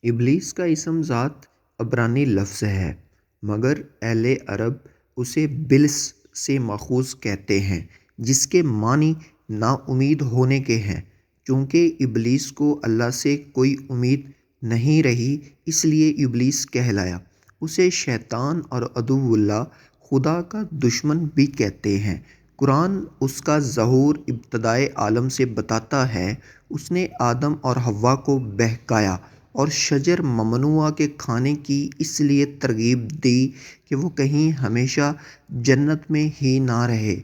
ابلیس کا اسم ذات عبرانی لفظ ہے، مگر اہل عرب اسے بلس سے ماخوذ کہتے ہیں، جس کے معنی نا امید ہونے کے ہیں۔ چونکہ ابلیس کو اللہ سے کوئی امید نہیں رہی، اس لیے ابلیس کہلایا۔ اسے شیطان اور عدو اللہ، خدا کا دشمن بھی کہتے ہیں۔ قرآن اس کا ظہور ابتدائے عالم سے بتاتا ہے۔ اس نے آدم اور حوا کو بہکایا اور شجر ممنوعہ کے کھانے کی اس لیے ترغیب دی کہ وہ کہیں ہمیشہ جنت میں ہی نہ رہے۔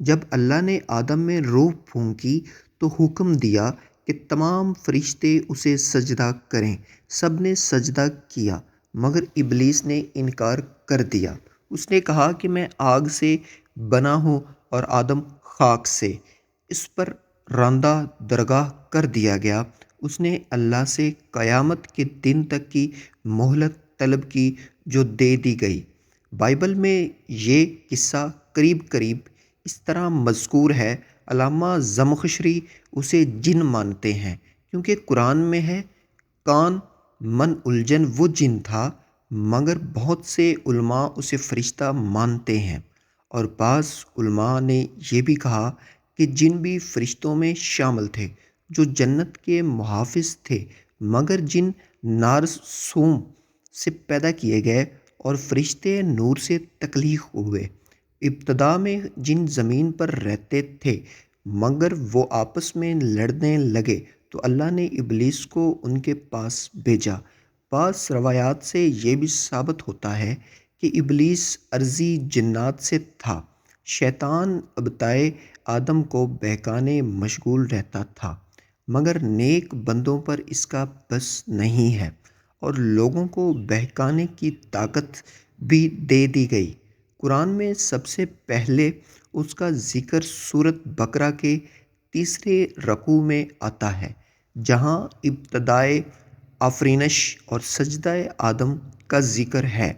جب اللہ نے آدم میں روح پھونکی تو حکم دیا کہ تمام فرشتے اسے سجدہ کریں۔ سب نے سجدہ کیا مگر ابلیس نے انکار کر دیا۔ اس نے کہا کہ میں آگ سے بنا ہوں اور آدم خاک سے۔ اس پر راندہ درگاہ کر دیا گیا۔ اس نے اللہ سے قیامت کے دن تک کی مہلت طلب کی جو دے دی گئی۔ بائبل میں یہ قصہ قریب قریب اس طرح مذکور ہے۔ علامہ زمخشری اسے جن مانتے ہیں، کیونکہ قرآن میں ہے کان من الجن وہ جن تھا، مگر بہت سے علماء اسے فرشتہ مانتے ہیں۔ اور بعض علماء نے یہ بھی کہا کہ جن بھی فرشتوں میں شامل تھے جو جنت کے محافظ تھے، مگر جن نارسوم سے پیدا کیے گئے اور فرشتے نور سے تخلیق ہوئے۔ ابتدا میں جن زمین پر رہتے تھے، مگر وہ آپس میں لڑنے لگے تو اللہ نے ابلیس کو ان کے پاس بھیجا۔ بعض روایات سے یہ بھی ثابت ہوتا ہے کہ ابلیس ارضی جنات سے تھا۔ شیطان ابتدائے آدم کو بہکانے مشغول رہتا تھا، مگر نیک بندوں پر اس کا بس نہیں ہے، اور لوگوں کو بہکانے کی طاقت بھی دے دی گئی۔ قرآن میں سب سے پہلے اس کا ذکر سورۃ بقرہ کے 3 رکوع میں آتا ہے، جہاں ابتدائے آفرینش اور سجدہ آدم کا ذکر ہے۔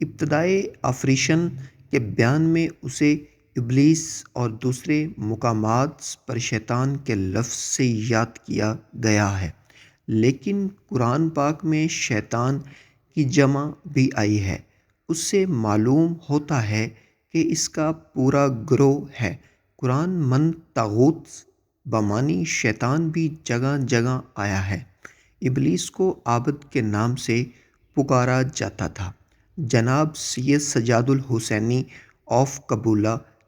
ابتدائے آفریشن کے بیان میں اسے ابلیس اور دوسرے مقامات پر شیطان کے لفظ سے یاد کیا گیا ہے، لیکن قرآن پاک میں شیطان کی جمع بھی آئی ہے۔ اس سے معلوم ہوتا ہے کہ اس کا پورا گروہ ہے۔ قرآن من طاغوت بمعنی شیطان بھی جگہ جگہ آیا ہے۔ ابلیس کو عابد کے نام سے پکارا جاتا تھا۔ جناب سید سجاد الحسینی آف کابل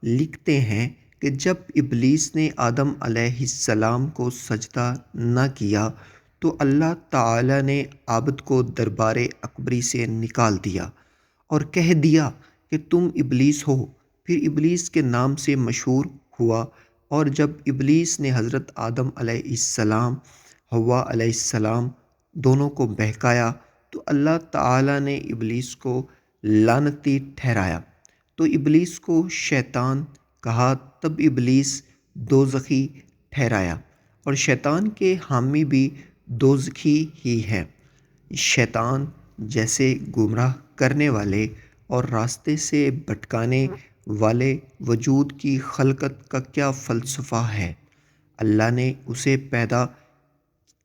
لکھتے ہیں کہ جب ابلیس نے آدم علیہ السلام کو سجدہ نہ کیا تو اللہ تعالیٰ نے عابد کو دربار اکبری سے نکال دیا اور کہہ دیا کہ تم ابلیس ہو۔ پھر ابلیس کے نام سے مشہور ہوا، اور جب ابلیس نے حضرت آدم علیہ السلام، حوا علیہ السلام دونوں کو بہکایا تو اللہ تعالیٰ نے ابلیس کو لعنتی ٹھہرایا، تو ابلیس کو شیطان کہا۔ تب ابلیس دوزخی ٹھہرایا، اور شیطان کے حامی بھی دوزخی ہی ہیں۔ شیطان جیسے گمراہ کرنے والے اور راستے سے بھٹکانے والے وجود کی خلقت کا کیا فلسفہ ہے؟ اللہ نے اسے پیدا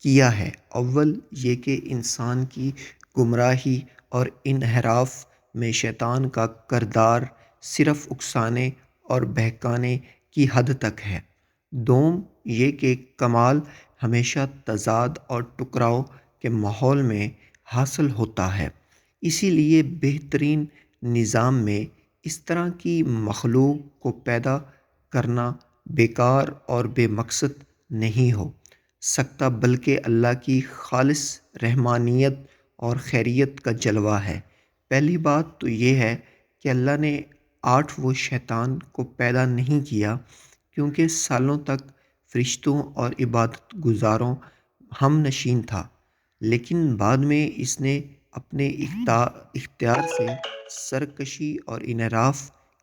کیا ہے۔ اول یہ کہ انسان کی گمراہی اور انحراف میں شیطان کا کردار صرف اکسانے اور بہکانے کی حد تک ہے۔ دوم یہ کہ کمال ہمیشہ تضاد اور ٹکراؤ کے ماحول میں حاصل ہوتا ہے۔ اسی لیے بہترین نظام میں اس طرح کی مخلوق کو پیدا کرنا بیکار اور بے مقصد نہیں ہو سکتا، بلکہ اللہ کی خالص رحمانیت اور خیریت کا جلوہ ہے۔ پہلی بات تو یہ ہے کہ اللہ نے 8 وہ شیطان کو پیدا نہیں کیا، کیونکہ سالوں تک فرشتوں اور عبادت گزاروں ہم نشین تھا، لیکن بعد میں اس نے اپنے اختیار سے سرکشی اور انحراف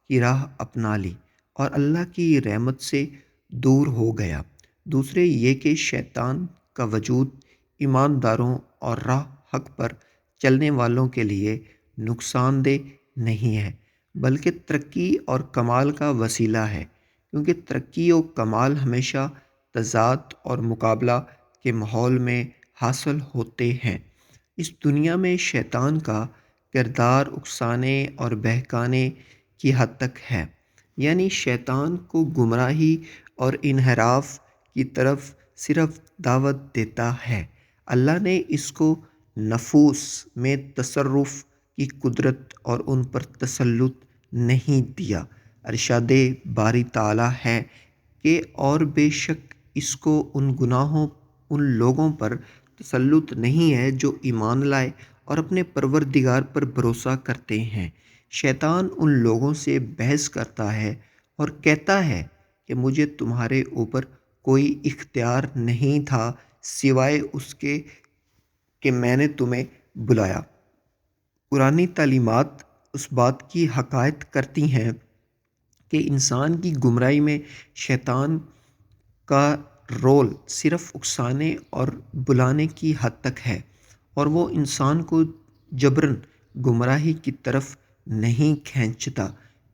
کی راہ اپنا لی اور اللہ کی رحمت سے دور ہو گیا۔ دوسرے یہ کہ شیطان کا وجود ایمانداروں اور راہ حق پر چلنے والوں کے لیے نقصان دہ نہیں ہے، بلکہ ترقی اور کمال کا وسیلہ ہے، کیونکہ ترقی و کمال ہمیشہ تضاد اور مقابلہ کے ماحول میں حاصل ہوتے ہیں۔ اس دنیا میں شیطان کا کردار اکسانے اور بہکانے کی حد تک ہے، یعنی شیطان کو گمراہی اور انحراف کی طرف صرف دعوت دیتا ہے۔ اللہ نے اس کو نفوس میں تصرف کی قدرت اور ان پر تسلط نہیں دیا۔ ارشاد باری تعالیٰ ہے کہ اور بے شک اس کو ان لوگوں پر تسلط نہیں ہے جو ایمان لائے اور اپنے پروردگار پر بھروسہ کرتے ہیں۔ شیطان ان لوگوں سے بحث کرتا ہے اور کہتا ہے کہ مجھے تمہارے اوپر کوئی اختیار نہیں تھا سوائے اس کے کہ میں نے تمہیں بلایا۔ قرآنی تعلیمات اس بات کی حکایت کرتی ہیں کہ انسان کی گمراہی میں شیطان کا رول صرف اکسانے اور بلانے کی حد تک ہے، اور وہ انسان کو جبراً گمراہی کی طرف نہیں کھینچتا،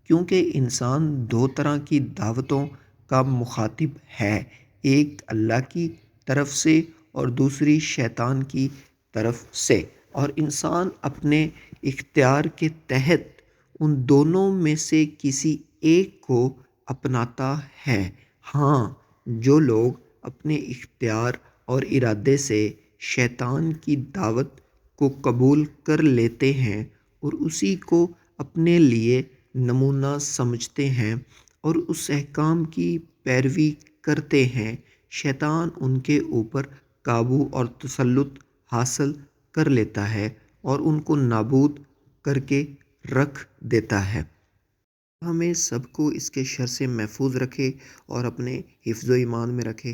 کیونکہ انسان دو طرح کی دعوتوں کا مخاطب ہے، ایک اللہ کی طرف سے اور دوسری شیطان کی طرف سے، اور انسان اپنے اختیار کے تحت ان دونوں میں سے کسی ایک کو اپناتا ہے۔ ہاں، جو لوگ اپنے اختیار اور ارادے سے شیطان کی دعوت کو قبول کر لیتے ہیں اور اسی کو اپنے لیے نمونہ سمجھتے ہیں اور اس احکام کی پیروی کرتے ہیں، شیطان ان کے اوپر قابو اور تسلط حاصل کر لیتا ہے اور ان کو نابود کر کے رکھ دیتا ہے۔ ہمیں سب کو اس کے شر سے محفوظ رکھے اور اپنے حفظ و ایمان میں رکھے۔